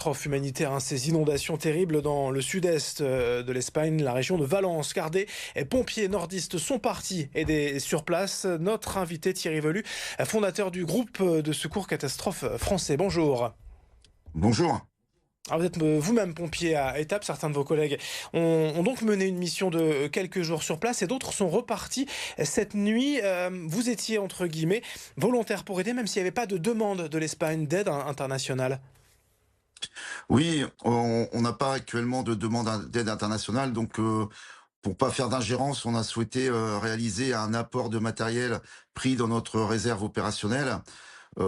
Catastrophe humanitaire, ces inondations terribles dans le sud-est de l'Espagne, la région de Valence, car des pompiers nordistes sont partis aider sur place. Notre invité Thierry Velu, fondateur du groupe de secours catastrophe français. Bonjour. Bonjour. Alors vous êtes vous-même pompier à Étaples, certains de vos collègues ont donc mené une mission de quelques jours sur place et d'autres sont repartis cette nuit. Vous étiez, entre guillemets, volontaire pour aider, même s'il n'y avait pas de demande de l'Espagne d'aide internationale. Oui, on n'a pas actuellement de demande d'aide internationale, donc pour pas faire d'ingérence, on a souhaité réaliser un apport de matériel pris dans notre réserve opérationnelle.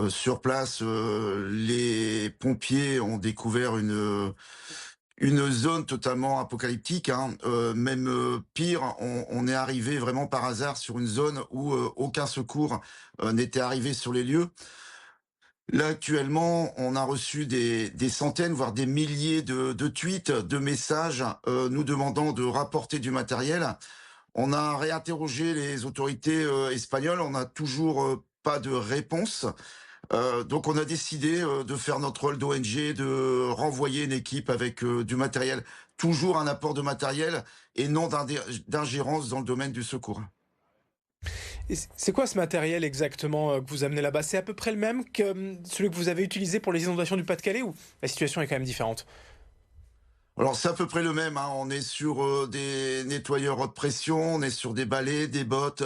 Sur place, les pompiers ont découvert une zone totalement apocalyptique, hein. Même pire, on est arrivé vraiment par hasard sur une zone où aucun secours n'était arrivé sur les lieux. Là, actuellement, on a reçu des centaines, voire des milliers de tweets, de messages nous demandant de rapporter du matériel. On a réinterrogé les autorités espagnoles, on n'a toujours pas de réponse. Donc on a décidé de faire notre rôle d'ONG, de renvoyer une équipe avec du matériel. Toujours un apport de matériel et non d'ingérence dans le domaine du secours. Et c'est quoi ce matériel exactement que vous amenez là-bas? C'est à peu près le même que celui que vous avez utilisé pour les inondations du Pas-de-Calais ou la situation est quand même différente? Alors c'est à peu près le même, hein. On est sur des nettoyeurs haute pression, on est sur des balais, des bottes,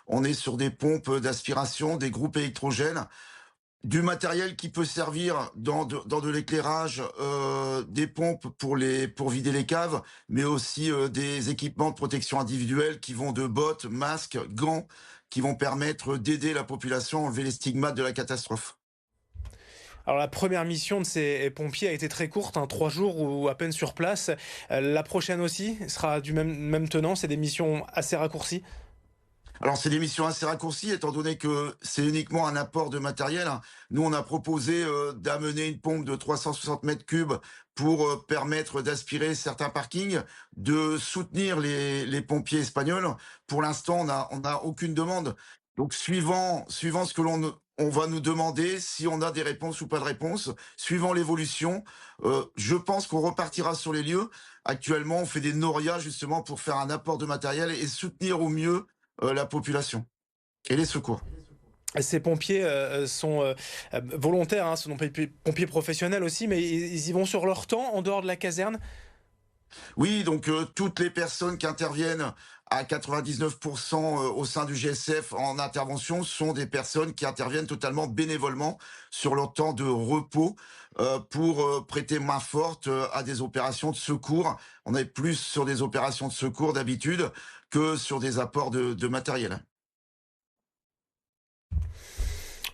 on est sur des pompes d'aspiration, des groupes électrogènes, du matériel qui peut servir dans de l'éclairage, des pompes pour vider les caves, mais aussi des équipements de protection individuelle qui vont de bottes, masques, gants, qui vont permettre d'aider la population à enlever les stigmates de la catastrophe. Alors la première mission de ces pompiers a été très courte, 3 jours ou à peine sur place. La prochaine aussi sera du même tenant, c'est des missions assez raccourcies? Alors c'est des missions assez raccourcies étant donné que c'est uniquement un apport de matériel, hein. Nous, on a proposé d'amener une pompe de 360 mètres cubes pour permettre d'aspirer certains parkings, de soutenir les pompiers espagnols. Pour l'instant, on a aucune demande. Donc suivant ce que on va nous demander, si on a des réponses ou pas de réponses, suivant l'évolution, je pense qu'on repartira sur les lieux. Actuellement, on fait des norias justement pour faire un apport de matériel et soutenir au mieux la population et les secours. Ces pompiers sont volontaires, ce sont pompiers professionnels aussi, mais ils y vont sur leur temps, en dehors de la caserne? Oui, donc toutes les personnes qui interviennent à 99% au sein du GSF en intervention sont des personnes qui interviennent totalement bénévolement sur leur temps de repos pour prêter main forte à des opérations de secours. On est plus sur des opérations de secours d'habitude que sur des apports de matériel.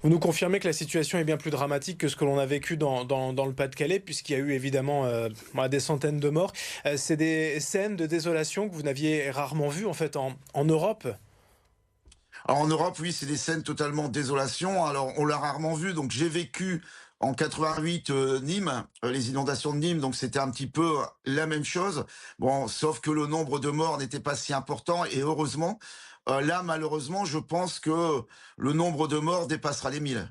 Vous nous confirmez que la situation est bien plus dramatique que ce que l'on a vécu dans le Pas-de-Calais, puisqu'il y a eu évidemment des centaines de morts. C'est des scènes de désolation que vous n'aviez rarement vues en fait en Europe. Alors en Europe, oui, c'est des scènes totalement désolation. Alors on l'a rarement vu, donc j'ai vécu en 88 Nîmes, les inondations de Nîmes, donc c'était un petit peu la même chose. Bon, sauf que le nombre de morts n'était pas si important et heureusement. Là, malheureusement, je pense que le nombre de morts dépassera les 1000.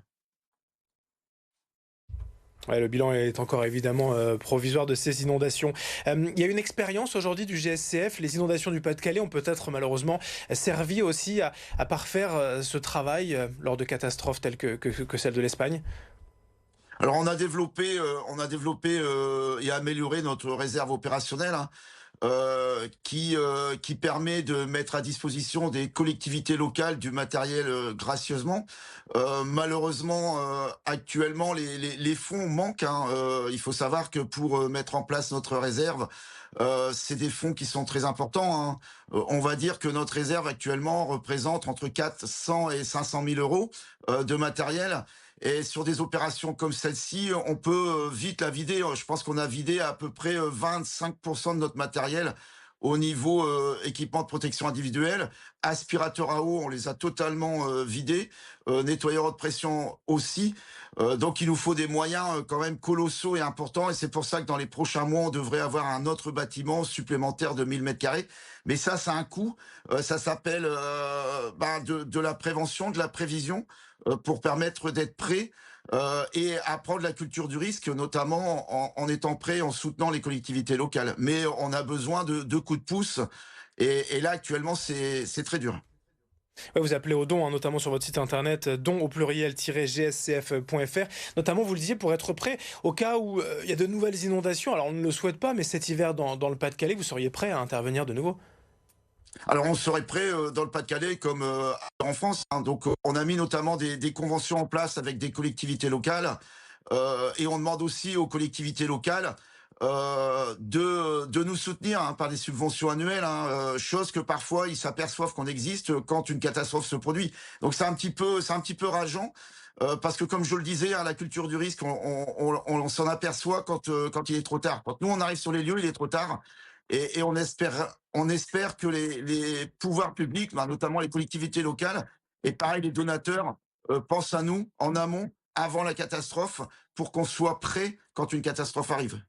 Ouais, le bilan est encore évidemment provisoire de ces inondations. Il y a une expérience aujourd'hui du GSCF. Les inondations du Pas-de-Calais ont peut-être malheureusement servi aussi à parfaire ce travail lors de catastrophes telles que celle de l'Espagne. Alors on a développé et amélioré notre réserve opérationnelle, hein. Qui permet de mettre à disposition des collectivités locales du matériel gracieusement. Malheureusement, actuellement, les fonds manquent, hein. Il faut savoir que pour mettre en place notre réserve, c'est des fonds qui sont très importants, hein. On va dire que notre réserve actuellement représente entre 400 et 500 000 euros de matériel. Et sur des opérations comme celle-ci, on peut vite la vider. Je pense qu'on a vidé à peu près 25% de notre matériel au niveau équipement de protection individuelle. Aspirateurs à eau, on les a totalement vidés. Nettoyeurs haute pression aussi. Donc il nous faut des moyens quand même colossaux et importants. Et c'est pour ça que dans les prochains mois, on devrait avoir un autre bâtiment supplémentaire de 1000 mètres carrés. Mais ça a un coût. Ça s'appelle de la prévention, de la prévision pour permettre d'être prêt et apprendre la culture du risque, notamment en étant prêt, en soutenant les collectivités locales. Mais on a besoin de coups de pouce et là, actuellement, c'est très dur. Ouais, vous appelez au don, hein, notamment sur votre site internet, don au pluriel-gscf.fr. Notamment, vous le disiez, pour être prêt au cas où il y a de nouvelles inondations. Alors, on ne le souhaite pas, mais cet hiver, dans le Pas-de-Calais, vous seriez prêt à intervenir de nouveau? Alors, on serait prêt dans le Pas-de-Calais comme en France, hein. Donc, on a mis notamment des conventions en place avec des collectivités locales. Et on demande aussi aux collectivités locales de nous soutenir, hein, par des subventions annuelles, hein, chose que parfois ils s'aperçoivent qu'on existe quand une catastrophe se produit. Donc c'est un petit peu rageant. Parce que comme je le disais, hein, la culture du risque, on s'en aperçoit quand il est trop tard. Quand nous on arrive sur les lieux, il est trop tard, et on espère que les pouvoirs publics, bah, notamment les collectivités locales, et pareil les donateurs, pensent à nous en amont, avant la catastrophe, pour qu'on soit prêt quand une catastrophe arrive.